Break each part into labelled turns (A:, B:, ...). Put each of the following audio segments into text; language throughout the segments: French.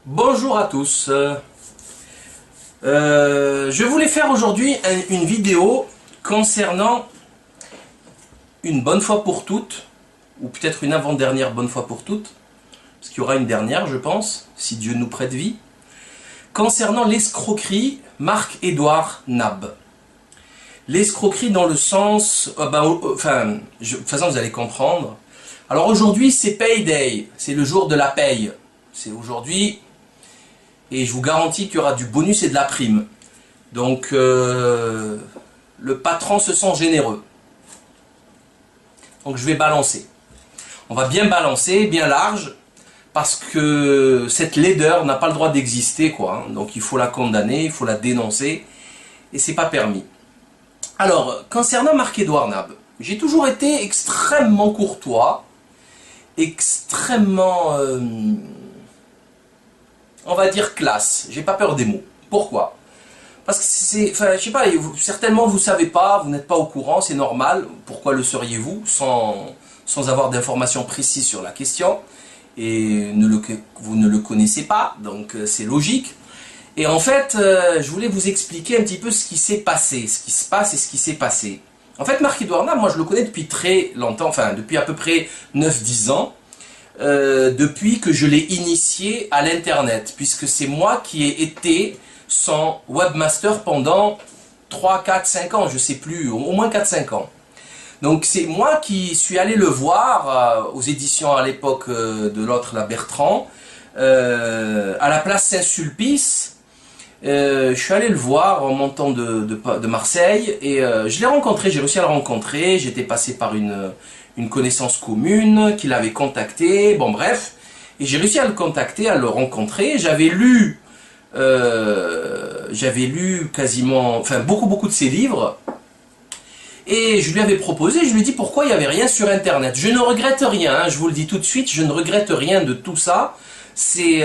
A: Bonjour à tous. Je voulais faire aujourd'hui une vidéo concernant une bonne fois pour toutes, ou peut-être une avant-dernière bonne fois pour toutes, parce qu'il y aura une dernière, je pense, si Dieu nous prête vie, concernant l'escroquerie Marc-Édouard Nab. L'escroquerie dans le sens... de toute façon, vous allez comprendre. Alors aujourd'hui, c'est Payday, c'est le jour de la paye. C'est aujourd'hui... Et je vous garantis qu'il y aura du bonus et de la prime. Donc, le patron se sent généreux. Donc, je vais balancer. On va bien balancer, bien large, parce que cette laideur n'a pas le droit d'exister, quoi. Donc, il faut la condamner, il faut la dénoncer, et c'est pas permis. Alors, concernant Marc-Édouard Nab, j'ai toujours été extrêmement courtois, extrêmement... on va dire classe, j'ai pas peur des mots. Pourquoi? Parce que c'est, enfin, je sais pas, certainement vous savez pas, vous n'êtes pas au courant, c'est normal. Pourquoi le seriez-vous sans avoir d'informations précises sur la question? Et vous ne le connaissez pas, donc c'est logique. Et en fait, je voulais vous expliquer un petit peu ce qui s'est passé, ce qui se passe et ce qui s'est passé. En fait, Marc-Édouard Nab, moi je le connais depuis très longtemps, enfin depuis à peu près 9-10 ans. Depuis que je l'ai initié à l'internet, puisque c'est moi qui ai été son webmaster pendant 3, 4, 5 ans, je sais plus, au moins 4-5 ans. Donc c'est moi qui suis allé le voir aux éditions à l'époque de l'autre, la Bertrand, à la place Saint-Sulpice. Je suis allé le voir en montant de Marseille et je l'ai rencontré, j'ai réussi à le rencontrer, j'étais passé par une connaissance commune qui l'avait contacté, bon bref, et j'ai réussi à le contacter, à le rencontrer. J'avais lu quasiment, enfin beaucoup de ses livres, et je lui avais proposé, je lui ai dit pourquoi il n'y avait rien sur internet. Je ne regrette rien, hein, je vous le dis tout de suite, je ne regrette rien de tout ça, c'est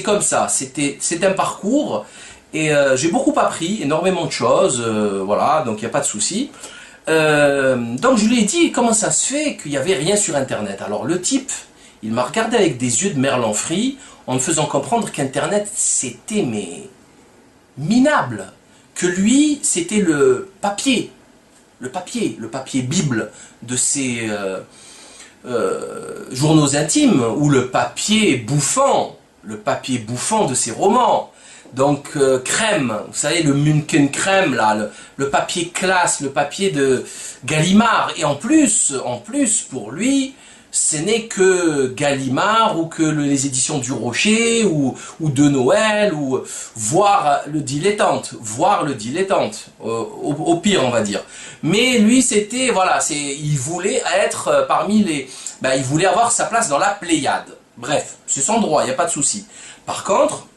A: comme ça, c'est un parcours, et j'ai beaucoup appris, énormément de choses, voilà, donc il n'y a pas de souci. Donc je lui ai dit comment ça se fait qu'il n'y avait rien sur internet. Alors le type, il m'a regardé avec des yeux de merlan-frit en me faisant comprendre qu'internet c'était mais minable, que lui c'était le papier bible de ses journaux intimes, ou le papier bouffant de ses romans. Donc crème, vous savez, le Munken crème là, le papier classe, le papier de Gallimard. Et en plus pour lui, ce n'est que Gallimard ou que les éditions du Rocher ou de Noël, ou voire le dilettante, au pire on va dire. Mais lui c'était, voilà, il voulait être parmi les, il voulait avoir sa place dans la Pléiade. Bref, c'est son droit, il n'y a pas de souci. Par contre,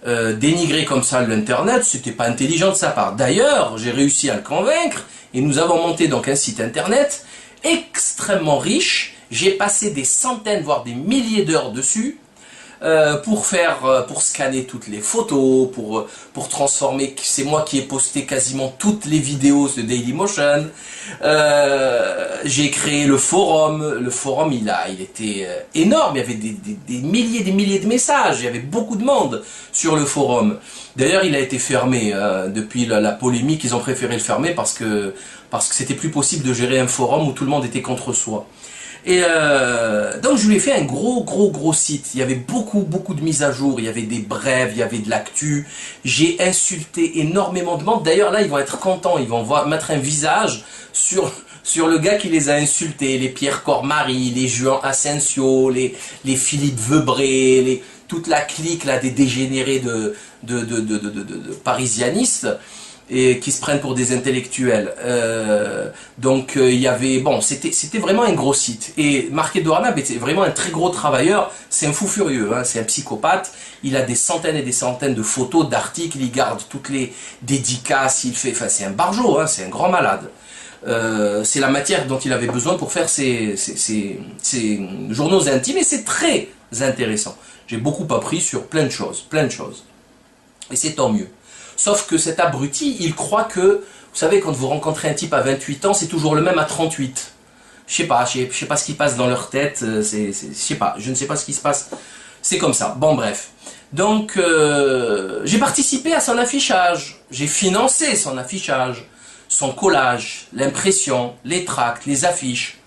A: dénigrer comme ça l'internet, c'était pas intelligent de sa part. D'ailleurs, j'ai réussi à le convaincre et nous avons monté donc un site internet extrêmement riche. J'ai passé des centaines voire des milliers d'heures dessus pour scanner toutes les photos, pour transformer. C'est moi qui ai posté quasiment toutes les vidéos de Dailymotion. J'ai créé le forum. Le forum, il était énorme. Il y avait des milliers de messages. Il y avait beaucoup de monde sur le forum. D'ailleurs, il a été fermé depuis la polémique. Ils ont préféré le fermer parce que c'était plus possible de gérer un forum où tout le monde était contre soi. Et donc je lui ai fait un gros site. Il y avait beaucoup de mises à jour, il y avait des brèves, il y avait de l'actu. J'ai insulté énormément de monde. D'ailleurs là ils vont être contents, ils vont mettre un visage sur le gars qui les a insultés, les Pierre Cormary, les Juan Asensio, les Philippe Veubré, toute la clique là des dégénérés de parisianistes, et qui se prennent pour des intellectuels. Donc il y avait, bon, c'était vraiment un gros site. Et Marc-Édouard Nab était vraiment un très gros travailleur. C'est un fou furieux, hein, c'est un psychopathe. Il a des centaines et des centaines de photos, d'articles. Il garde toutes les dédicaces. Il fait, enfin, c'est un barjot, hein, c'est un grand malade. C'est la matière dont il avait besoin pour faire ses journaux intimes, et c'est très intéressant. J'ai beaucoup appris sur plein de choses. Et c'est tant mieux. Sauf que cet abruti, il croit que, vous savez, quand vous rencontrez un type à 28 ans, c'est toujours le même à 38. Je sais pas ce qui passe dans leur tête, je ne sais pas ce qui se passe C'est comme ça. Bon, bref. Donc, j'ai participé à son affichage. J'ai financé son affichage, son collage, l'impression, les tracts, les affiches.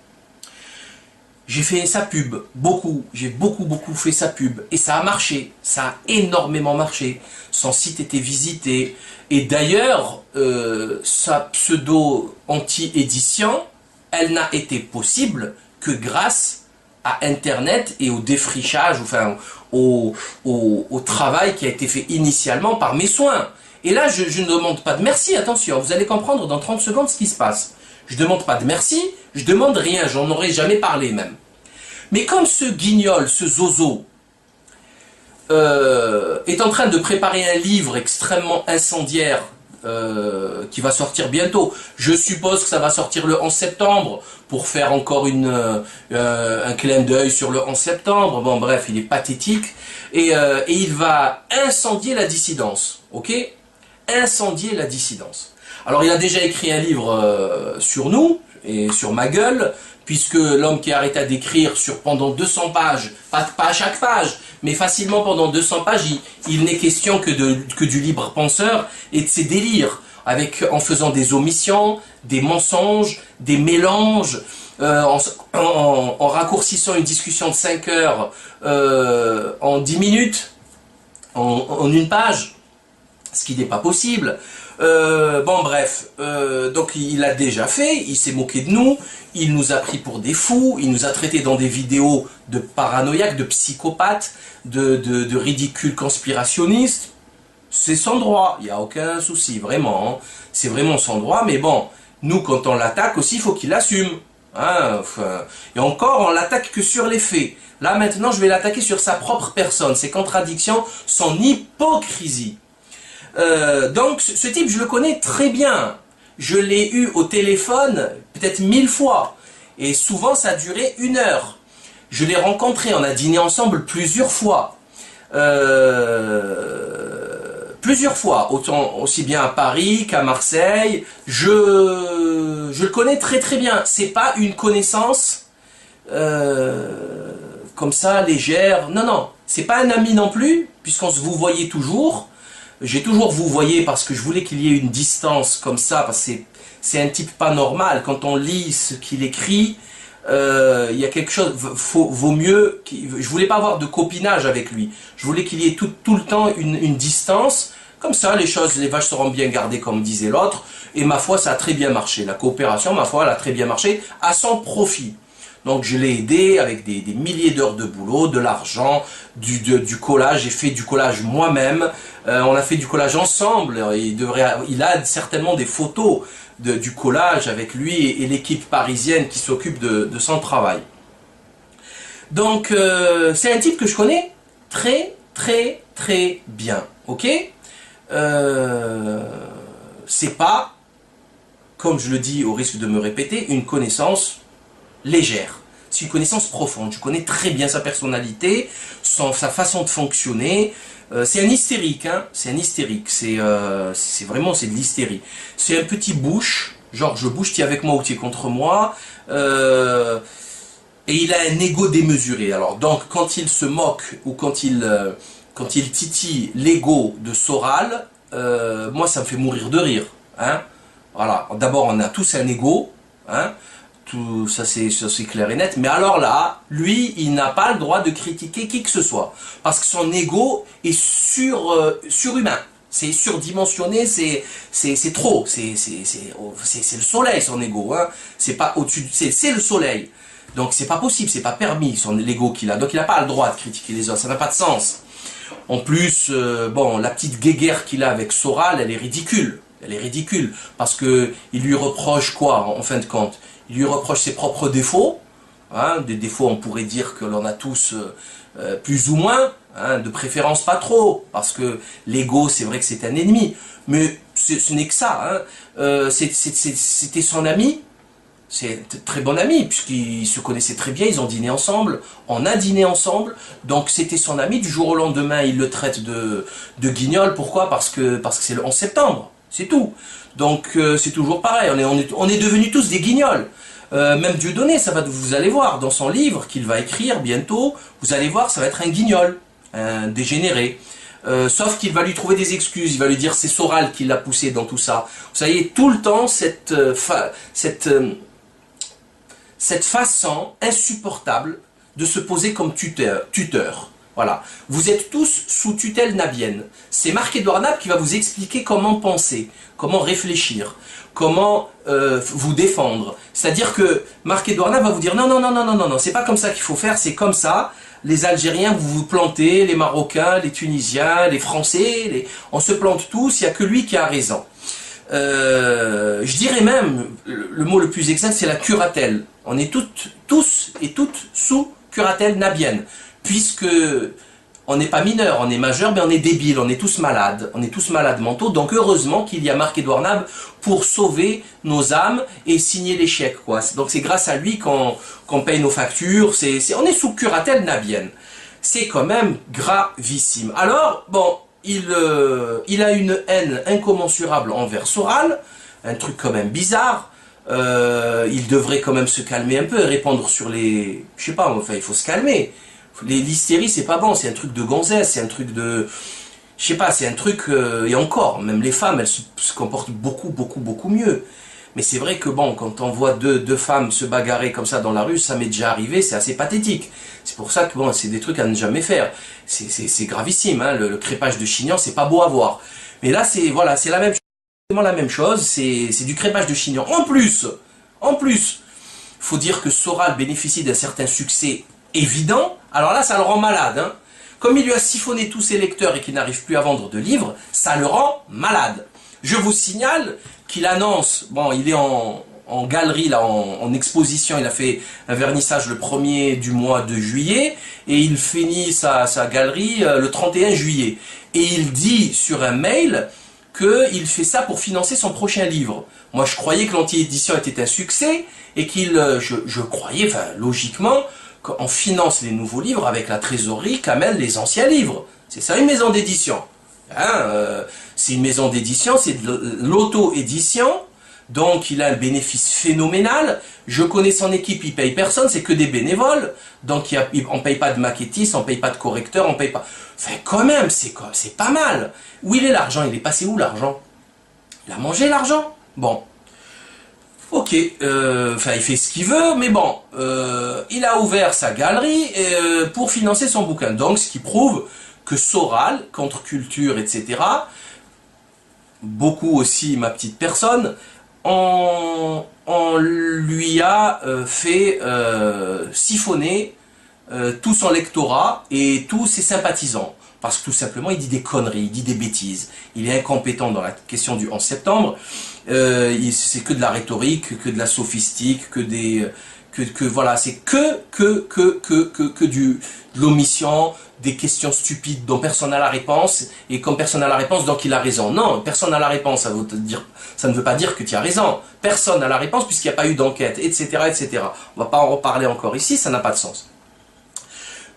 A: J'ai fait sa pub, beaucoup. J'ai beaucoup fait sa pub. Et ça a marché. Ça a énormément marché. Son site était visité. Et d'ailleurs, sa pseudo anti-édition, elle n'a été possible que grâce à Internet et au défrichage, enfin au travail qui a été fait initialement par mes soins. Et là, je ne demande pas de merci, attention, vous allez comprendre dans 30 secondes ce qui se passe. Je ne demande pas de merci, je demande rien, j'en aurais jamais parlé même. Mais comme ce guignol, ce zozo, est en train de préparer un livre extrêmement incendiaire qui va sortir bientôt. Je suppose que ça va sortir le 11 septembre pour faire encore un clin d'œil sur le 11 septembre. Bon bref, il est pathétique. Et il va incendier la dissidence. Ok? Incendier la dissidence. Alors il a déjà écrit un livre sur nous et sur ma gueule, puisque l'homme qui arrêta d'écrire pendant 200 pages, pas à chaque page, mais facilement pendant 200 pages, il n'est question que du libre penseur et de ses délires, en faisant des omissions, des mensonges, des mélanges, en raccourcissant une discussion de 5 heures en 10 minutes, en une page, ce qui n'est pas possible. Bon bref, donc il l'a déjà fait, il s'est moqué de nous, il nous a pris pour des fous, il nous a traités dans des vidéos de paranoïaques, de psychopathes, de ridicules conspirationnistes. C'est sans droit, il n'y a aucun souci, vraiment, hein. C'est vraiment sans droit, mais bon, nous quand on l'attaque aussi, il faut qu'il assume. Hein, enfin, et encore, on l'attaque que sur les faits. Là maintenant, je vais l'attaquer sur sa propre personne, ses contradictions, son hypocrisie. Donc ce type je le connais très bien, je l'ai eu au téléphone peut-être 1000 fois et souvent ça a duré 1 heure. Je l'ai rencontré, on a dîné ensemble plusieurs fois, autant aussi bien à Paris qu'à Marseille. Je le connais très bien, c'est pas une connaissance comme ça légère, non, c'est pas un ami non plus puisqu'on se vous voyait toujours. J'ai toujours vous voyez parce que je voulais qu'il y ait une distance comme ça, parce que c'est un type pas normal. Quand on lit ce qu'il écrit, il y a quelque chose, vaut mieux, je voulais pas avoir de copinage avec lui. Je voulais qu'il y ait tout le temps une distance, comme ça les vaches seront bien gardées comme disait l'autre, et ma foi ça a très bien marché. La coopération, ma foi, elle a très bien marché, à son profit. Donc je l'ai aidé avec des milliers d'heures de boulot, de l'argent, du collage. J'ai fait du collage moi-même. On a fait du collage ensemble. Il a certainement des photos du collage avec lui et l'équipe parisienne qui s'occupe de son travail. Donc c'est un type que je connais très bien. Ok, c'est pas, comme je le dis au risque de me répéter, une connaissance légère. C'est une connaissance profonde. Je connais très bien sa personnalité, sa façon de fonctionner. C'est un hystérique, hein. C'est un hystérique. C'est vraiment de l'hystérie. C'est un petit bouche, genre je bouge, tu es avec moi ou tu es contre moi. Et il a un ego démesuré. Alors donc quand il se moque ou quand il titille l'ego de Soral, moi ça me fait mourir de rire. Hein. Voilà. D'abord on a tous un ego, hein. Tout ça c'est clair et net, mais alors là, lui, il n'a pas le droit de critiquer qui que ce soit, parce que son ego est surhumain, c'est surdimensionné, c'est trop, c'est le soleil son ego, hein. C'est pas au-dessus, c'est le soleil, donc c'est pas possible, c'est pas permis l'ego qu'il a, donc il n'a pas le droit de critiquer les autres, ça n'a pas de sens. En plus, bon, la petite guéguerre qu'il a avec Soral, elle est ridicule. Elle est ridicule, parce que il lui reproche quoi, en fin de compte? Il lui reproche ses propres défauts, hein, des défauts on pourrait dire que l'on a tous plus ou moins, hein, de préférence pas trop, parce que l'ego c'est vrai que c'est un ennemi, mais ce n'est que ça, hein. C'était son ami, c'est un très bon ami, puisqu'ils se connaissaient très bien, ils ont dîné ensemble, on a dîné ensemble, donc c'était son ami, du jour au lendemain il le traite de guignol, pourquoi? Parce que c'est le 11 septembre, c'est tout. Donc c'est toujours pareil, on est devenus tous des guignols. Même Dieudonné, vous allez voir, dans son livre qu'il va écrire bientôt, vous allez voir, ça va être un guignol. un dégénéré. Sauf qu'il va lui trouver des excuses, il va lui dire c'est Soral qui l'a poussé dans tout ça. Vous savez, tout le temps, cette façon insupportable de se poser comme tuteur. Voilà. Vous êtes tous sous tutelle nabienne. C'est Marc-Édouard Nab qui va vous expliquer comment penser, comment réfléchir, comment vous défendre. C'est-à-dire que Marc-Édouard Nab va vous dire non, non, non, non, non, non, non, c'est pas comme ça qu'il faut faire, c'est comme ça. Les Algériens, vous vous plantez, les Marocains, les Tunisiens, les Français, on se plante tous, il n'y a que lui qui a raison. Je dirais même, le mot le plus exact, c'est la curatelle. On est tous et toutes sous curatelle nabienne, puisque on n'est pas mineur, on est majeur, mais on est débile, on est tous malades mentaux. Donc heureusement qu'il y a Marc-Édouard Nab pour sauver nos âmes et signer les chèques, quoi. Donc c'est grâce à lui qu'on paye nos factures, on est sous curatelle nabienne. C'est quand même gravissime. Alors, bon, il a une haine incommensurable envers Soral, un truc quand même bizarre. Il devrait quand même se calmer un peu et répondre sur les... Je sais pas, enfin, il faut se calmer. L'hystérie, c'est pas bon, c'est un truc de gonzesse, c'est un truc de... Je sais pas, c'est un truc... et encore, même les femmes, elles se comportent beaucoup mieux. Mais c'est vrai que bon, quand on voit deux femmes se bagarrer comme ça dans la rue, ça m'est déjà arrivé, c'est assez pathétique. C'est pour ça que bon, c'est des trucs à ne jamais faire. C'est gravissime, hein, le crépage de chignon, c'est pas beau à voir. Mais là, c'est voilà, c'est la même chose, c'est du crépage de chignon. En plus, faut dire que Soral bénéficie d'un certain succès évident. Alors là, ça le rend malade, hein. Comme il lui a siphonné tous ses lecteurs et qu'il n'arrive plus à vendre de livres, ça le rend malade. Je vous signale qu'il annonce, bon, il est en galerie, là, en exposition, il a fait un vernissage le 1er du mois de juillet, et il finit sa galerie le 31 juillet. Et il dit sur un mail qu'il fait ça pour financer son prochain livre. Moi, je croyais que l'anti-édition était un succès, et je croyais, enfin, logiquement, qu'on finance les nouveaux livres avec la trésorerie qu'amènent les anciens livres. C'est ça une maison d'édition. Hein, c'est une maison d'édition, c'est de l'auto-édition, donc il a un bénéfice phénoménal. Je connais son équipe, il paye personne, c'est que des bénévoles, donc on paye pas de maquettistes, on paye pas de correcteurs, on paye pas... Enfin quand même, c'est pas mal. Où il est l'argent? Il est passé où l'argent? Il a mangé l'argent? Bon. Ok, enfin il fait ce qu'il veut, mais bon, il a ouvert sa galerie pour financer son bouquin. Donc ce qui prouve que Soral, contre-culture, etc., beaucoup aussi ma petite personne, on lui a fait siphonner tout son lectorat et tous ses sympathisants. Parce que tout simplement, il dit des conneries, il dit des bêtises. Il est incompétent dans la question du 11 septembre. C'est que de la rhétorique, que de la sophistique, voilà, c'est de l'omission, des questions stupides dont personne n'a la réponse, et comme personne n'a la réponse, donc il a raison. Non, personne n'a la réponse, ça ne veut pas dire que tu as raison. Personne n'a la réponse puisqu'il n'y a pas eu d'enquête, etc., etc. On ne va pas en reparler encore ici, ça n'a pas de sens.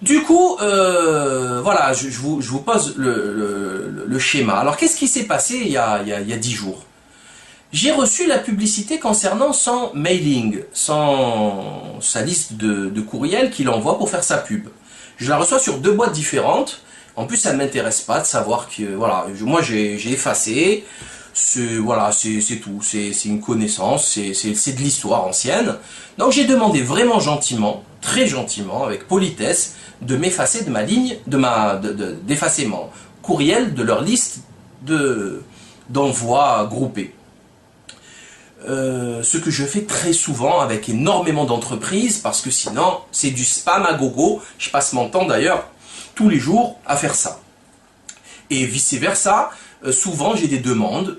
A: Du coup, voilà, je vous pose le schéma. Alors, qu'est-ce qui s'est passé il y a 10 jours? J'ai reçu la publicité concernant son mailing, sa liste de courriels qu'il envoie pour faire sa pub. Je la reçois sur 2 boîtes différentes. En plus, ça ne m'intéresse pas de savoir que, voilà, moi j'ai effacé. Voilà, c'est tout. C'est une connaissance, c'est de l'histoire ancienne. Donc j'ai demandé vraiment gentiment, très gentiment, avec politesse, de m'effacer de ma ligne, d'effacer mon courriel de leur liste d'envoi groupés. Ce que je fais très souvent avec énormément d'entreprises, parce que sinon c'est du spam à gogo. Je passe mon temps d'ailleurs tous les jours à faire ça. Et vice versa, souvent j'ai des demandes,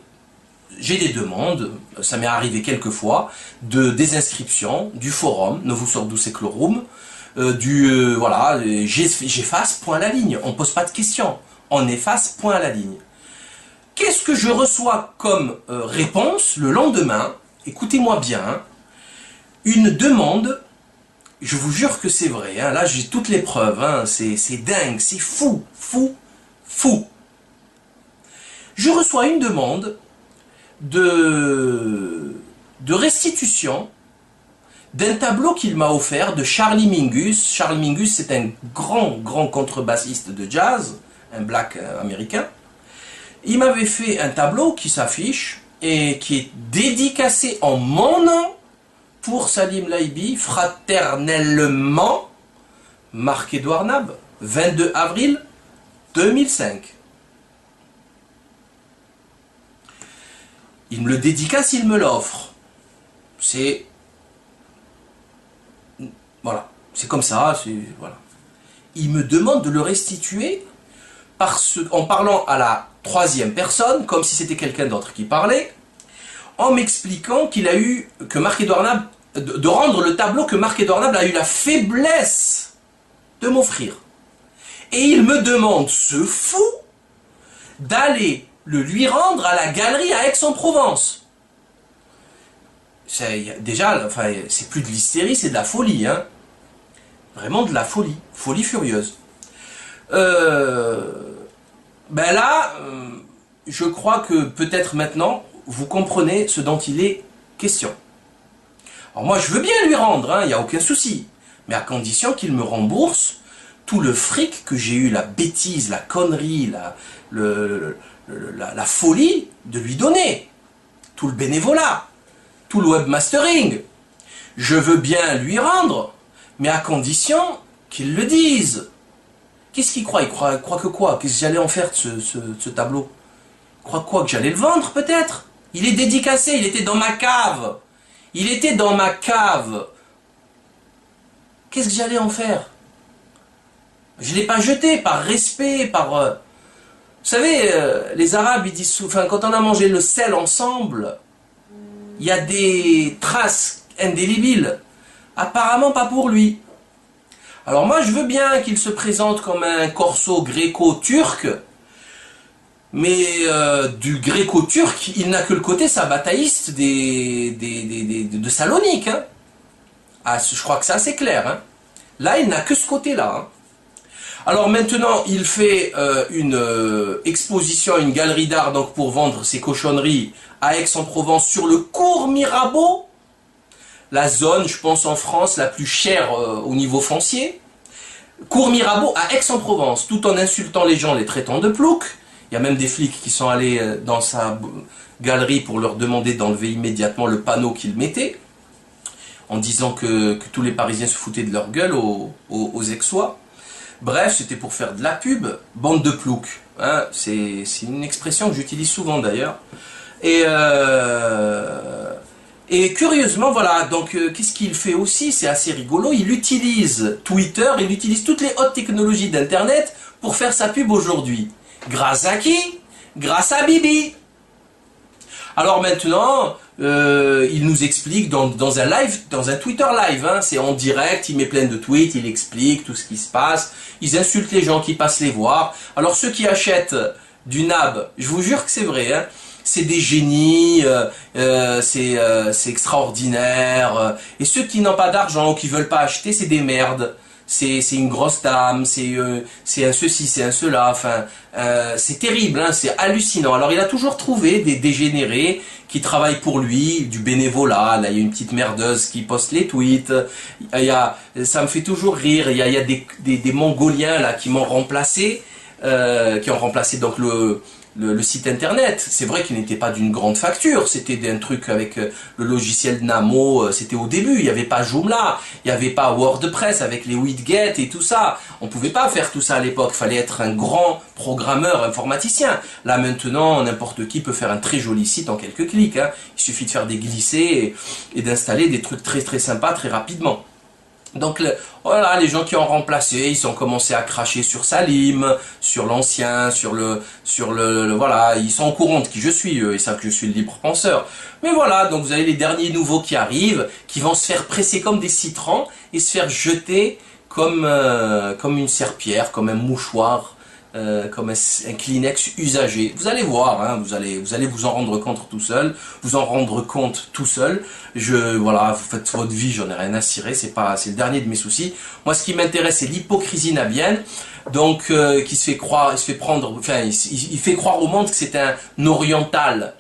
A: ça m'est arrivé quelques fois, de désinscription du forum, Novus Ordus Seclorum, voilà, j'efface point à la ligne, on ne pose pas de questions, on efface point à la ligne. Qu'est-ce que je reçois comme réponse le lendemain? Écoutez-moi bien, une demande, je vous jure que c'est vrai, hein, là j'ai toutes les preuves, hein, c'est dingue, c'est fou. Je reçois une demande de restitution d'un tableau qu'il m'a offert de Charlie Mingus. Charlie Mingus, c'est un grand contrebassiste de jazz, un black américain. Il m'avait fait un tableau qui s'affiche et qui est dédicacé en mon nom pour Salim Laibi, fraternellement, Marc-Édouard Nab, 22 avril 2005. Il me le dédicace, il me l'offre. C'est... Voilà, c'est comme ça, voilà. Il me demande de le restituer en parlant à la troisième personne, comme si c'était quelqu'un d'autre qui parlait, en m'expliquant qu'il a eu, que Marc-Édouard Nab, de rendre le tableau que Marc-Édouard Nab a eu la faiblesse de m'offrir. Et il me demande, ce fou, d'aller le lui rendre à la galerie à Aix-en-Provence. Déjà, enfin, c'est plus de l'hystérie, c'est de la folie, hein. Vraiment de la folie, folie furieuse. Ben là, je crois que peut-être maintenant, vous comprenez ce dont il est question. Alors moi, je veux bien lui rendre, hein, il n'y a aucun souci, mais à condition qu'il me rembourse tout le fric que j'ai eu, la bêtise, la connerie, la folie de lui donner, tout le bénévolat, tout le webmastering. Je veux bien lui rendre, mais à condition qu'il le dise. Qu'est-ce qu'il croit? Il croit que quoi? Qu'est-ce que j'allais en faire de ce tableau? Il croit quoi? Que j'allais le vendre peut-être? Il est dédicacé, il était dans ma cave. Il était dans ma cave. Qu'est-ce que j'allais en faire? Je ne l'ai pas jeté par respect, par... Vous savez, les Arabes, ils disent souvent, quand on a mangé le sel ensemble, il y a des traces indélébiles. Apparemment pas pour lui. Alors moi je veux bien qu'il se présente comme un corso gréco-turc, mais du gréco-turc, il n'a que le côté sabataïste de Salonique. Hein. Ah, je crois que c'est assez clair. Hein. Là, il n'a que ce côté-là. Hein. Alors maintenant, il fait une exposition, une galerie d'art donc pour vendre ses cochonneries à Aix-en-Provence sur le cours Mirabeau. La zone, je pense, en France, la plus chère au niveau foncier. Cours Mirabeau à Aix-en-Provence, tout en insultant les gens, les traitant de ploucs. Il y a même des flics qui sont allés dans sa galerie pour leur demander d'enlever immédiatement le panneau qu'il mettait, en disant que tous les Parisiens se foutaient de leur gueule aux Aixois. Bref, c'était pour faire de la pub, bande de ploucs. Hein, c'est une expression que j'utilise souvent d'ailleurs. Et curieusement, voilà, donc qu'est-ce qu'il fait aussi? C'est assez rigolo, il utilise Twitter, il utilise toutes les hautes technologies d'Internet pour faire sa pub aujourd'hui. Grâce à qui? Grâce à Bibi. Alors maintenant, il nous explique dans un live, dans un Twitter live, hein, c'est en direct, il met plein de tweets, il explique tout ce qui se passe, ils insultent les gens qui passent les voir. Alors ceux qui achètent du nab, je vous jure que c'est vrai, hein, c'est des génies, c'est extraordinaire. Et ceux qui n'ont pas d'argent ou qui veulent pas acheter, c'est des merdes. C'est une grosse dame, c'est un ceci, c'est un cela. Enfin, c'est terrible, hein, c'est hallucinant. Alors il a toujours trouvé des dégénérés qui travaillent pour lui, du bénévolat. Là, il y a une petite merdeuse qui poste les tweets. Ça me fait toujours rire. Il y a des Mongoliens là qui m'ont remplacé, qui ont remplacé donc le site internet. C'est vrai qu'il n'était pas d'une grande facture, c'était un truc avec le logiciel Namo, c'était au début, il n'y avait pas Joomla, il n'y avait pas WordPress avec les widgets et tout ça. On ne pouvait pas faire tout ça à l'époque, il fallait être un grand programmeur informaticien. Là maintenant, n'importe qui peut faire un très joli site en quelques clics. Hein. Il suffit de faire des glissés et d'installer des trucs très très sympas très rapidement. Donc voilà, les gens qui ont remplacé, ils ont commencé à cracher sur Salim, sur l'ancien, voilà, ils sont au courant de qui je suis, ils savent que je suis le libre penseur. Mais voilà, donc vous avez les derniers nouveaux qui arrivent, qui vont se faire presser comme des citrons et se faire jeter comme une serpillière, comme un mouchoir, comme un Kleenex usagé. Vous allez voir, hein, vous allez vous en rendre compte tout seul, voilà, vous faites votre vie, j'en ai rien à cirer, c'est le dernier de mes soucis. Moi, ce qui m'intéresse, c'est l'hypocrisie nabienne, donc qui se fait croire, il fait croire au monde que c'est un oriental,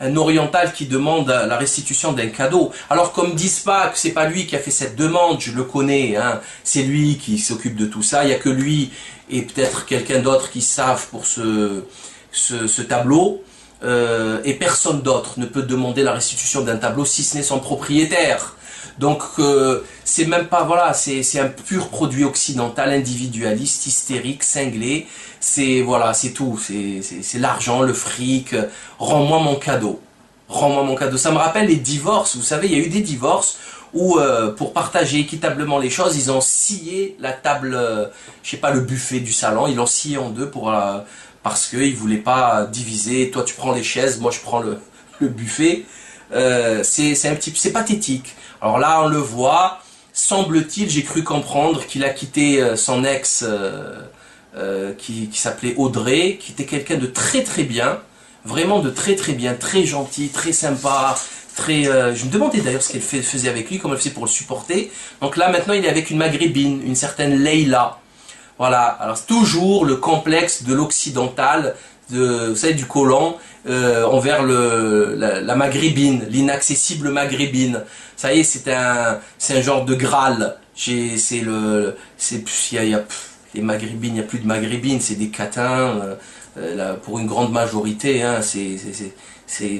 A: un oriental qui demande la restitution d'un cadeau. Alors comme disent pas que c'est pas lui qui a fait cette demande, je le connais, hein, c'est lui qui s'occupe de tout ça, il y a que lui et peut-être quelqu'un d'autre qui savent pour ce tableau, et personne d'autre ne peut demander la restitution d'un tableau si ce n'est son propriétaire. Donc c'est même pas, voilà, c'est un pur produit occidental, individualiste, hystérique, cinglé. C'est, voilà, c'est tout, c'est l'argent, le fric. Rends-moi mon cadeau, rends-moi mon cadeau. Ça me rappelle les divorces, vous savez, il y a eu des divorces où pour partager équitablement les choses, ils ont scié la table, je sais pas, le buffet du salon, ils l'ont scié en deux pour parce qu'ils voulaient pas diviser. Toi tu prends les chaises, moi je prends le buffet. C'est pathétique. Alors là, on le voit, semble-t-il, j'ai cru comprendre qu'il a quitté son ex qui s'appelait Audrey, qui était quelqu'un de très très bien, vraiment de très très bien, très gentil, très sympa, très. Je me demandais d'ailleurs ce qu'elle faisait avec lui, comment elle faisait pour le supporter. Donc là, maintenant, il est avec une maghrébine, une certaine Leïla. Voilà, alors c'est toujours le complexe de l'occidental, vous savez, du colon, envers la maghrébine, l'inaccessible maghrébine. Ça y est, c'est un genre de Graal. Les maghrébines, il n'y a plus de maghrébines, c'est des catins, là, pour une grande majorité, hein,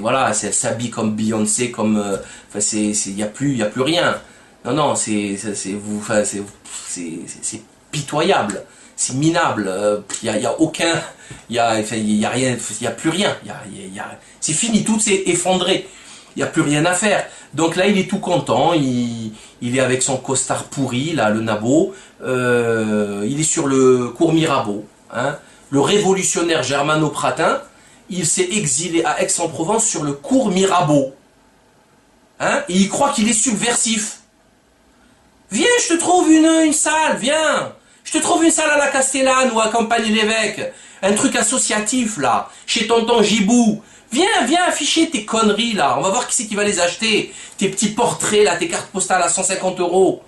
A: voilà, elle s'habille comme Beyoncé, comme, il n'y a plus rien. Non, non, c'est pitoyable, c'est minable, il y a aucun, il y a rien, il y a plus rien, c'est fini, tout s'est effondré, il n'y a plus rien à faire. Donc là il est tout content, il est avec son costard pourri, là, le nabo, il est sur le cours Mirabeau, hein. Le révolutionnaire germano-pratin, il s'est exilé à Aix-en-Provence sur le cours Mirabeau, hein, et il croit qu'il est subversif. Viens, je te trouve une salle, viens. Je te trouve une salle à la Castellane ou à Campagne-l'Évêque. Un truc associatif, là, chez tonton Gibou. Viens, viens afficher tes conneries, là. On va voir qui c'est qui va les acheter. Tes petits portraits, là, tes cartes postales à 150 €.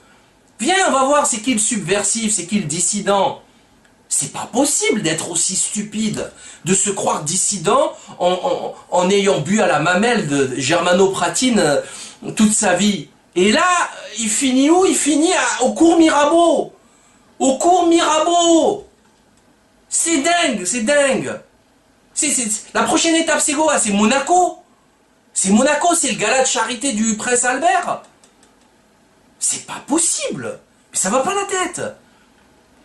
A: Viens, on va voir c'est qui le subversif, c'est qui le dissident. C'est pas possible d'être aussi stupide, de se croire dissident en ayant bu à la mamelle de germano-pratine toute sa vie. Et là, il finit où? Il finit au cours Mirabeau. Au cours Mirabeau. C'est dingue, c'est dingue. La prochaine étape, c'est quoi? C'est Monaco. C'est Monaco, c'est le gala de charité du prince Albert. C'est pas possible. Mais ça va pas la tête.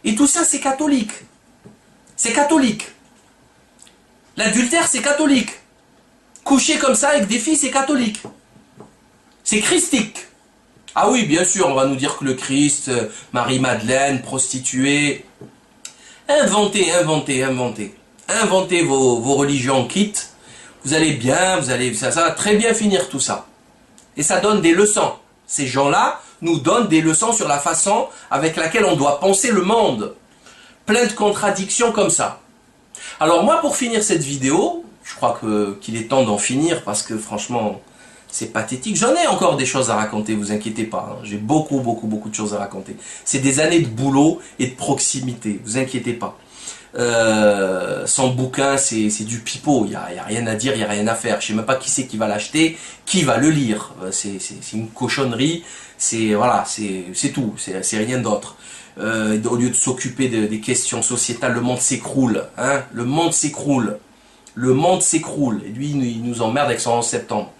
A: Et tout ça, c'est catholique. C'est catholique. L'adultère, c'est catholique. Coucher comme ça avec des filles, c'est catholique. C'est christique. Ah oui, bien sûr, on va nous dire que le Christ, Marie-Madeleine, prostituée. Inventez, inventez, inventez. Inventez vos religions quittes. Vous allez bien, ça va très bien finir tout ça. Et ça donne des leçons. Ces gens-là nous donnent des leçons sur la façon avec laquelle on doit penser le monde. Plein de contradictions comme ça. Alors moi, pour finir cette vidéo, je crois qu'il est temps d'en finir parce que franchement, c'est pathétique. J'en ai encore des choses à raconter, vous inquiétez pas. Hein. J'ai beaucoup de choses à raconter. C'est des années de boulot et de proximité, vous inquiétez pas. Son bouquin, c'est du pipeau. Il y a rien à dire, il y a rien à faire. Je sais même pas qui c'est qui va l'acheter, qui va le lire. C'est une cochonnerie. Voilà, c'est tout. C'est rien d'autre. Au lieu de s'occuper des questions sociétales, le monde s'écroule. Hein, le monde s'écroule. Le monde s'écroule. Et lui, il nous emmerde avec son 11 septembre.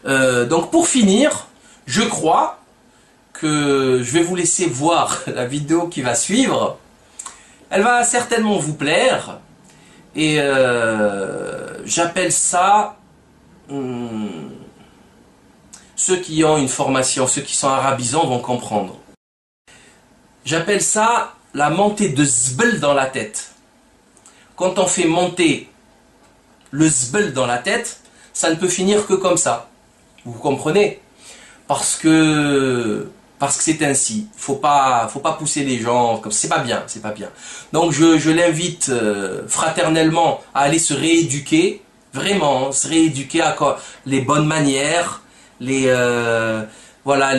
A: Donc pour finir, je crois que je vais vous laisser voir la vidéo qui va suivre. Elle va certainement vous plaire. Et j'appelle ça... ceux qui ont une formation, ceux qui sont arabisants vont comprendre. J'appelle ça la montée de zbel dans la tête. Quand on fait monter le zbel dans la tête, ça ne peut finir que comme ça. Vous comprenez? Parce que c'est ainsi. Faut pas pousser les gens comme c'est pas bien, c'est pas bien. Donc je l'invite fraternellement à aller se rééduquer, vraiment, se rééduquer à les bonnes manières, voilà,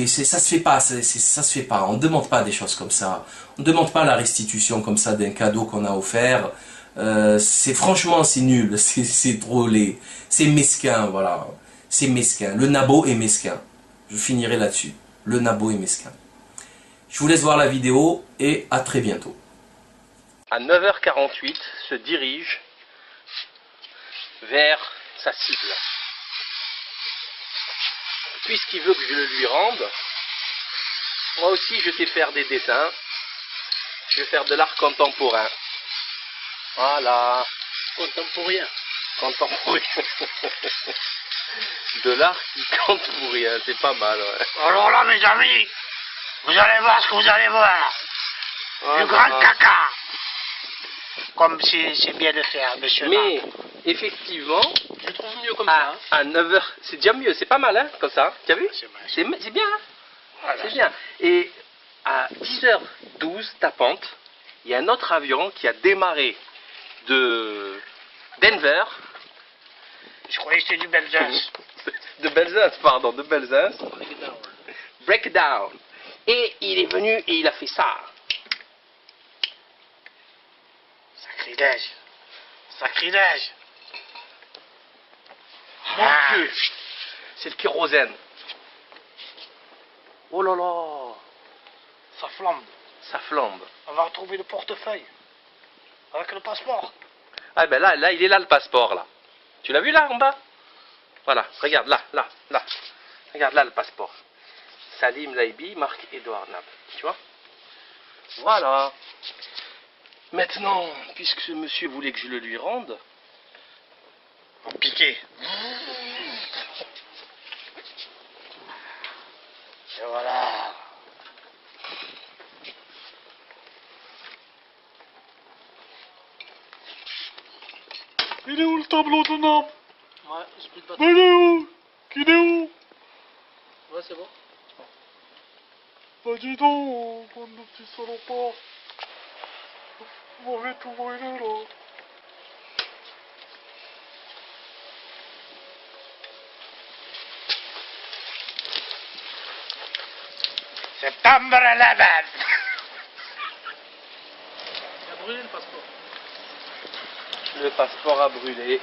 A: ça se fait pas, ça se fait pas. On ne demande pas des choses comme ça. On ne demande pas la restitution comme ça d'un cadeau qu'on a offert. Franchement, c'est nul, c'est trop laid, c'est mesquin, voilà, c'est mesquin. Le nabo est mesquin. Je finirai là-dessus. Le nabo est mesquin. Je vous laisse voir la vidéo et à très bientôt. À 9h48, se dirige vers sa cible. Puisqu'il veut que je le lui rende, moi aussi je vais faire des dessins. Je vais faire de l'art contemporain. Voilà.
B: Contemporain.
A: Contemporain. De l'art qui compte pour rien, c'est pas mal. Ouais.
B: Alors là, mes amis, vous allez voir ce que vous allez voir. Du grand caca. Comme c'est bien de faire, monsieur.
A: Mais, effectivement,
B: je trouve mieux comme ça. Hein.
A: À 9h, c'est déjà mieux, c'est pas mal, hein, comme ça. Tu as vu? C'est bien, hein. Voilà, c'est bien. Et à 10h12 tapante, il y a un autre avion qui a démarré de Denver.
B: Je croyais que c'était du Belzance.
A: De Belzance, pardon, de Belzance. Breakdown. Et il est venu et il a fait ça.
B: Sacrilège. Sacrilège.
A: Mon Dieu. C'est le kérosène. Oh là là.
B: Ça flambe.
A: Ça flambe.
B: On va retrouver le portefeuille. Avec le passeport.
A: Ah ben là, il est là le passeport là. Tu l'as vu là en bas? Voilà, regarde là. Regarde là le passeport. Salim Laibi, marque Edouard Nab. Tu vois? Voilà. Maintenant, puisque ce monsieur voulait que je le lui rende.
B: Pour piquer. Et voilà.
C: Il est où le tableau de Nab?
B: Ouais, j'ai plus de
C: Mais il est où? Qu'il est où?
B: Ouais, c'est bon.
C: Bah dis donc, bande de petits salopards. Vous m'avez tout brûlé là.
B: Septembre 11.
C: Il a brûlé le passeport.
A: Le passeport a brûlé.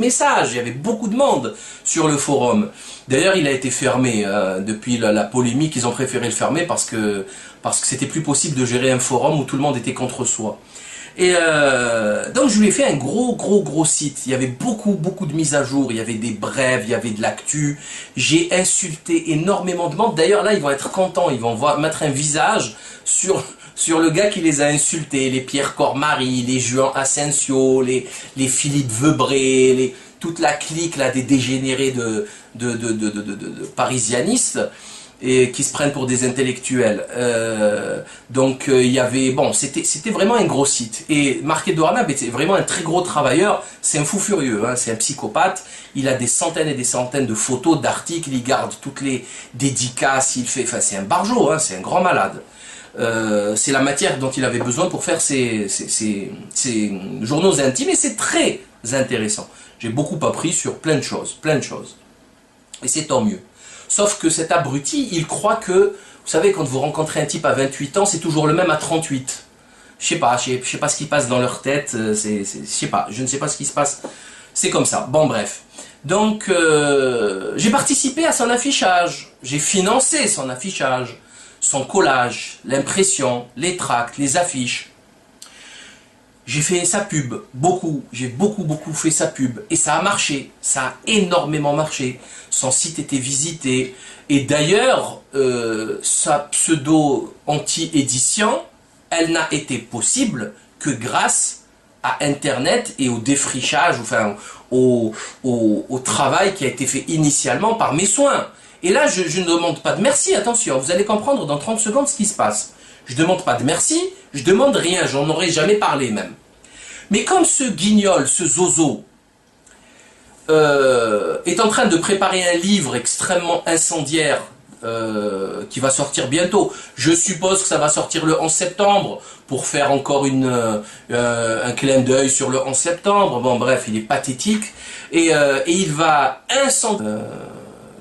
A: Message, il y avait beaucoup de monde sur le forum. D'ailleurs, il a été fermé depuis la polémique. Ils ont préféré le fermer parce que c'était plus possible de gérer un forum où tout le monde était contre soi. Et donc, je lui ai fait un gros site. Il y avait beaucoup de mises à jour. Il y avait des brèves, il y avait de l'actu. J'ai insulté énormément de monde. D'ailleurs, là, ils vont être contents. Ils vont mettre un visage sur le gars qui les a insultés, les Pierre Cormary, les Juan Asensio, les Philippe Veubré, toute la clique là des dégénérés de parisianistes et qui se prennent pour des intellectuels. Il y avait, bon, c'était vraiment un gros site. Et Marc Edouard Nab était vraiment un très gros travailleur. C'est un fou furieux, hein, c'est un psychopathe. Il a des centaines et des centaines de photos, d'articles. Il garde toutes les dédicaces. Il fait, enfin, c'est un barjot, hein, c'est un grand malade. C'est la matière dont il avait besoin pour faire ses journaux intimes et c'est très intéressant. J'ai beaucoup appris sur plein de choses. Et c'est tant mieux. Sauf que cet abruti, il croit que, vous savez, quand vous rencontrez un type à 28 ans, c'est toujours le même à 38. Je sais pas ce qui passe dans leur tête, je ne sais pas ce qui se passe. C'est comme ça. Bon, bref. Donc, j'ai participé à son affichage. J'ai financé son affichage. Son collage, l'impression, les tracts, les affiches. J'ai fait sa pub, j'ai beaucoup fait sa pub, et ça a marché, ça a énormément marché. Son site était visité, et d'ailleurs, sa pseudo anti-édition, elle n'a été possible que grâce à Internet et au défrichage, enfin, au travail qui a été fait initialement par mes soins. Et là, je ne demande pas de merci, attention, vous allez comprendre dans 30 secondes ce qui se passe. Je ne demande pas de merci, je ne demande rien, j'en aurais jamais parlé même. Mais comme ce guignol, ce zozo, est en train de préparer un livre extrêmement incendiaire qui va sortir bientôt. Je suppose que ça va sortir le 11 septembre pour faire encore un clin d'œil sur le 11 septembre. Bon bref, il est pathétique. Et il va incendier.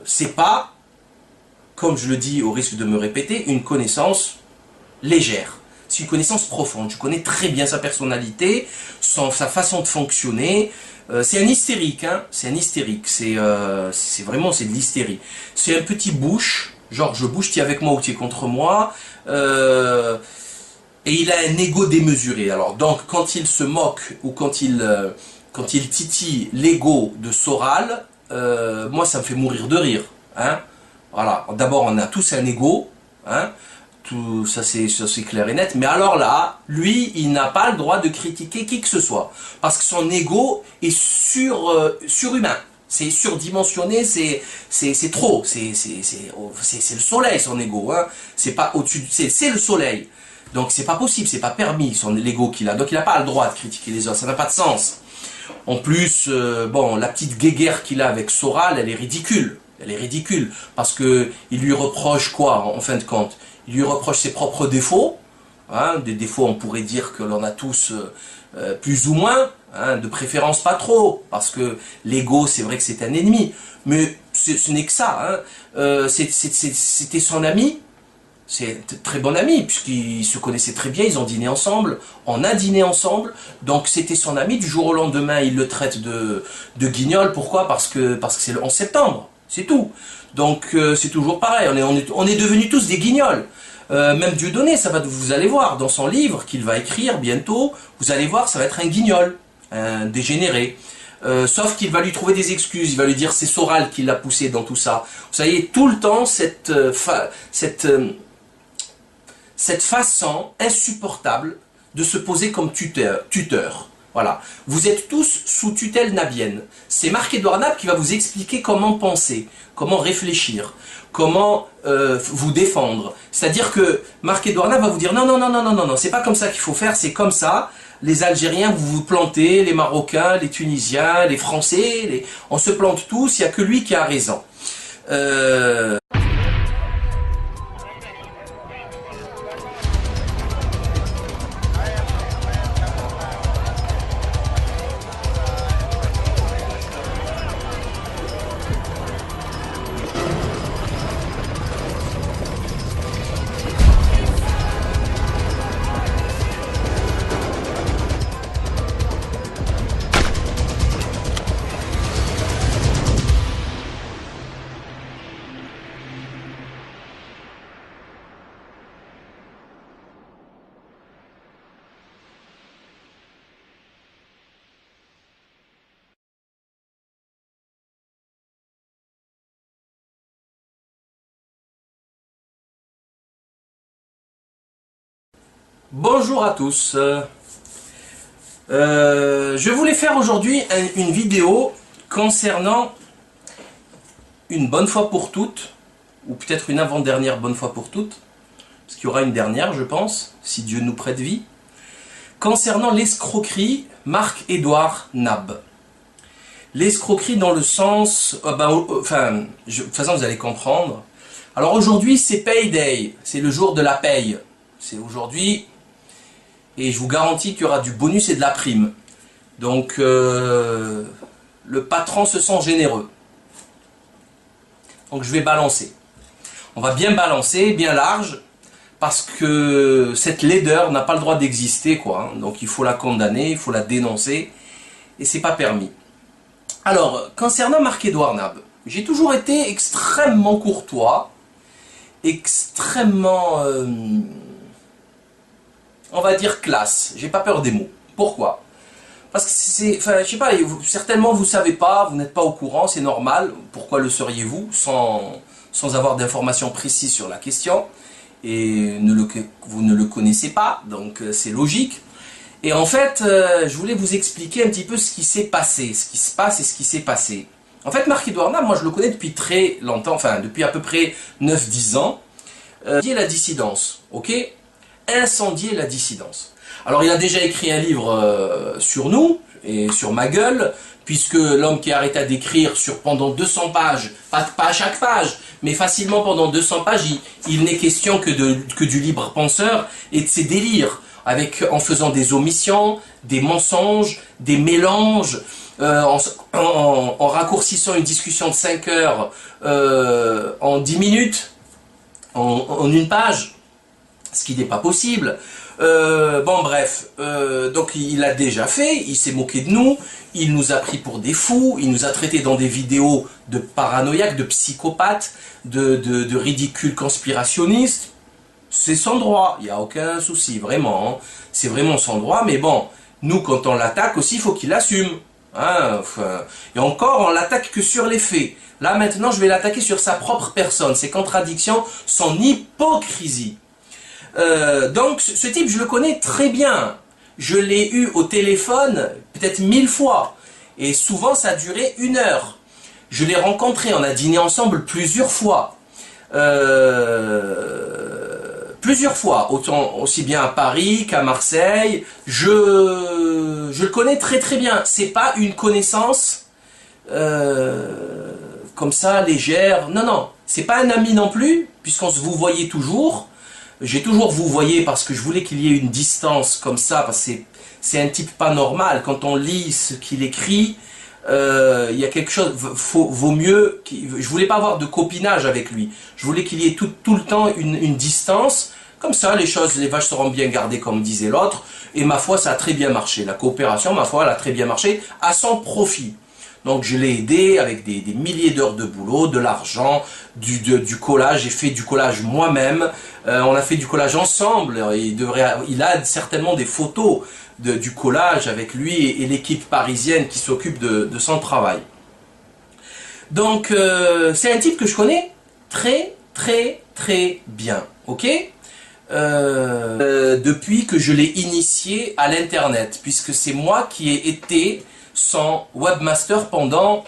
A: C'est pas, comme je le dis au risque de me répéter, une connaissance légère. C'est une connaissance profonde. Je connais très bien sa personnalité, sa façon de fonctionner. C'est un hystérique, hein. C'est un hystérique. C'est vraiment, c'est de l'hystérie. C'est un petit bouche, genre je bouge, tu es avec moi ou tu es contre moi. Et il a un ego démesuré. Alors donc quand il se moque ou quand il titille l'ego de Soral, moi ça me fait mourir de rire. Hein. Voilà. D'abord on a tous un ego, hein. Tout ça c'est clair et net, mais alors là, lui, il n'a pas le droit de critiquer qui que ce soit, parce que son ego est surhumain, c'est surdimensionné, c'est trop, c'est le soleil son ego, hein. C'est pas au-dessus, c'est le soleil, donc c'est pas possible, c'est pas permis l'ego qu'il a, donc il n'a pas le droit de critiquer les autres, ça n'a pas de sens. En plus, bon, la petite guéguerre qu'il a avec Soral, elle est ridicule. Elle est ridicule, parce que il lui reproche quoi, en fin de compte? Il lui reproche ses propres défauts, hein, des défauts on pourrait dire que l'on a tous plus ou moins, hein, de préférence pas trop, parce que l'ego c'est vrai que c'est un ennemi, mais ce n'est que ça, hein. C'était son ami, c'est un très bon ami, puisqu'ils se connaissaient très bien, ils ont dîné ensemble, on a dîné ensemble, donc c'était son ami, du jour au lendemain il le traite de guignol, pourquoi? Parce que c'est le 11 septembre. C'est tout. Donc c'est toujours pareil, on est devenus tous des guignols. Même Dieudonné, vous allez voir, dans son livre qu'il va écrire bientôt, vous allez voir, ça va être un guignol, un dégénéré. Sauf qu'il va lui trouver des excuses, il va lui dire c'est Soral qui l'a poussé dans tout ça. Vous savez, tout le temps, cette façon insupportable de se poser comme tuteur. Voilà. Vous êtes tous sous tutelle nabienne. C'est Marc-Édouard Nab qui va vous expliquer comment penser, comment réfléchir, comment vous défendre. C'est-à-dire que Marc-Édouard Nab va vous dire non, c'est pas comme ça qu'il faut faire, c'est comme ça. Les Algériens, vous vous plantez, les Marocains, les Tunisiens, les Français, on se plante tous, il n'y a que lui qui a raison. Bonjour à tous. Je voulais faire aujourd'hui une vidéo concernant une bonne fois pour toutes, ou peut-être une avant-dernière bonne fois pour toutes, parce qu'il y aura une dernière, je pense, si Dieu nous prête vie, concernant l'escroquerie Marc-Édouard Nab. L'escroquerie dans le sens... de toute façon, vous allez comprendre. Alors aujourd'hui, c'est Payday, c'est le jour de la paye. C'est aujourd'hui... Et je vous garantis qu'il y aura du bonus et de la prime. Donc, le patron se sent généreux. Donc, je vais balancer. On va bien balancer, bien large, parce que cette laideur n'a pas le droit d'exister, quoi. Hein. Donc, il faut la condamner, il faut la dénoncer, et c'est pas permis. Alors, concernant Marc-Édouard Nab, j'ai toujours été extrêmement courtois, extrêmement... on va dire classe, j'ai pas peur des mots. Pourquoi? Parce que c'est, enfin, je sais pas, certainement vous savez pas, vous n'êtes pas au courant, c'est normal. Pourquoi le seriez-vous sans avoir d'informations précises sur la question? Et vous ne le connaissez pas, donc c'est logique. Et en fait, je voulais vous expliquer un petit peu ce qui s'est passé, ce qui se passe et ce qui s'est passé. En fait, Marc-Édouard Nab, moi je le connais depuis très longtemps, enfin depuis à peu près 9-10 ans. Qui est la dissidence, ok? incendier la dissidence. Alors il a déjà écrit un livre sur nous et sur ma gueule, puisque l'homme qui a arrêté d'écrire sur pendant 200 pages, pas à chaque page, mais facilement pendant 200 pages, il n'est question que du libre penseur et de ses délires, en faisant des omissions, des mensonges, des mélanges, en raccourcissant une discussion de 5 heures en 10 minutes, en une page, ce qui n'est pas possible. Bon bref, donc il l'a déjà fait, il s'est moqué de nous, il nous a pris pour des fous, il nous a traités dans des vidéos de paranoïaques, de psychopathes, de ridicules conspirationnistes. C'est sans droit, il n'y a aucun souci, vraiment, hein. C'est vraiment sans droit, mais bon, nous quand on l'attaque aussi, il faut qu'il assume. Hein, enfin, et encore, on l'attaque que sur les faits. Là maintenant, je vais l'attaquer sur sa propre personne, ses contradictions, son hypocrisie. Donc ce type, je le connais très bien. Je l'ai eu au téléphone peut-être 1000 fois. Et souvent, ça a duré 1 heure. Je l'ai rencontré, on a dîné ensemble plusieurs fois. Plusieurs fois, aussi bien à Paris qu'à Marseille. Je le connais très très bien. C'est pas une connaissance comme ça, légère. Non, non. C'est pas un ami non plus, puisqu'on se vous voyait toujours. J'ai toujours vous voyez parce que je voulais qu'il y ait une distance comme ça, parce que c'est un type pas normal. Quand on lit ce qu'il écrit, il y a quelque chose, vaut mieux, je voulais pas avoir de copinage avec lui. Je voulais qu'il y ait tout le temps une distance. Comme ça, les vaches seront bien gardées, comme disait l'autre. Et ma foi, ça a très bien marché. La coopération, ma foi, elle a très bien marché à son profit. Donc je l'ai aidé avec des milliers d'heures de boulot, de l'argent, du collage. J'ai fait du collage moi-même. On a fait du collage ensemble. Il a certainement des photos du collage avec lui et l'équipe parisienne qui s'occupe de son travail. Donc c'est un type que je connais très très très bien. Ok, depuis que je l'ai initié à l'internet, puisque c'est moi qui ai été son webmaster pendant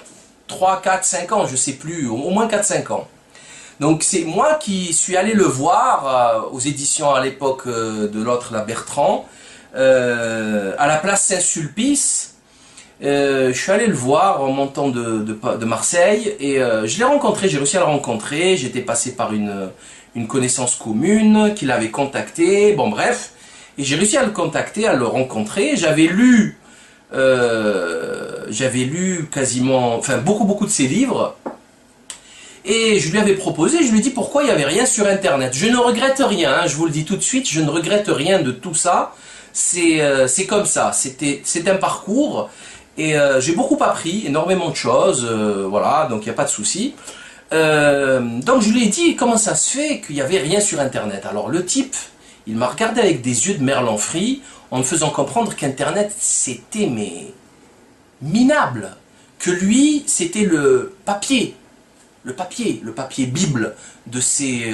A: 3, 4, 5 ans, je sais plus, au moins 4-5 ans. Donc c'est moi qui suis allé le voir aux éditions à l'époque de l'autre, la Bertrand, à la place Saint-Sulpice. Je suis allé le voir en montant de Marseille et je l'ai rencontré, j'ai réussi à le rencontrer. J'étais passé par une connaissance commune qui l'avait contacté, bon bref, et j'ai réussi à le contacter, à le rencontrer. J'avais lu quasiment, enfin beaucoup de ses livres, et je lui avais proposé, je lui ai dit pourquoi il n'y avait rien sur internet. Je ne regrette rien, hein, je vous le dis tout de suite, je ne regrette rien de tout ça. C'est comme ça, c'est un parcours, et j'ai beaucoup appris, énormément de choses, voilà, donc il n'y a pas de souci. Donc je lui ai dit comment ça se fait qu'il n'y avait rien sur internet. Alors le type, il m'a regardé avec des yeux de merlan frit, en me faisant comprendre qu'Internet, c'était mais minable. Que lui, c'était le papier Bible de ses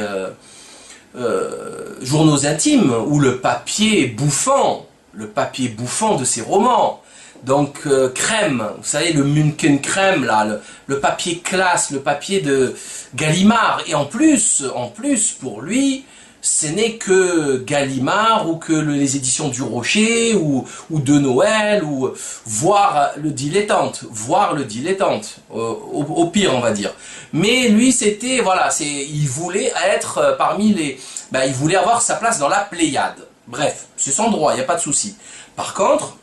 A: journaux intimes, ou le papier bouffant de ses romans. Donc crème, vous savez, le Munken crème, là, le papier classe, le papier de Gallimard. Et en plus, pour lui, ce n'est que Gallimard ou que les éditions du Rocher ou de Noël, ou voire le dilettante, au pire on va dire. Mais lui c'était, voilà, il voulait être parmi les, il voulait avoir sa place dans la Pléiade. Bref, c'est son droit, il n'y a pas de souci. Par contre,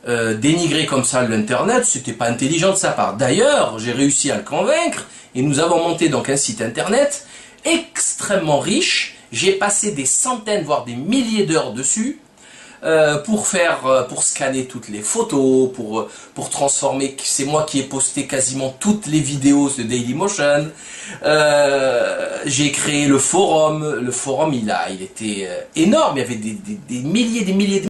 A: dénigrer comme ça l'internet, c'était pas intelligent de sa part. D'ailleurs, j'ai réussi à le convaincre et nous avons monté donc un site internet extrêmement riche. J'ai passé des centaines voire des milliers d'heures dessus pour scanner toutes les photos, pour transformer. C'est moi qui ai posté quasiment toutes les vidéos de Dailymotion. J'ai créé le forum il était énorme, il y avait des milliers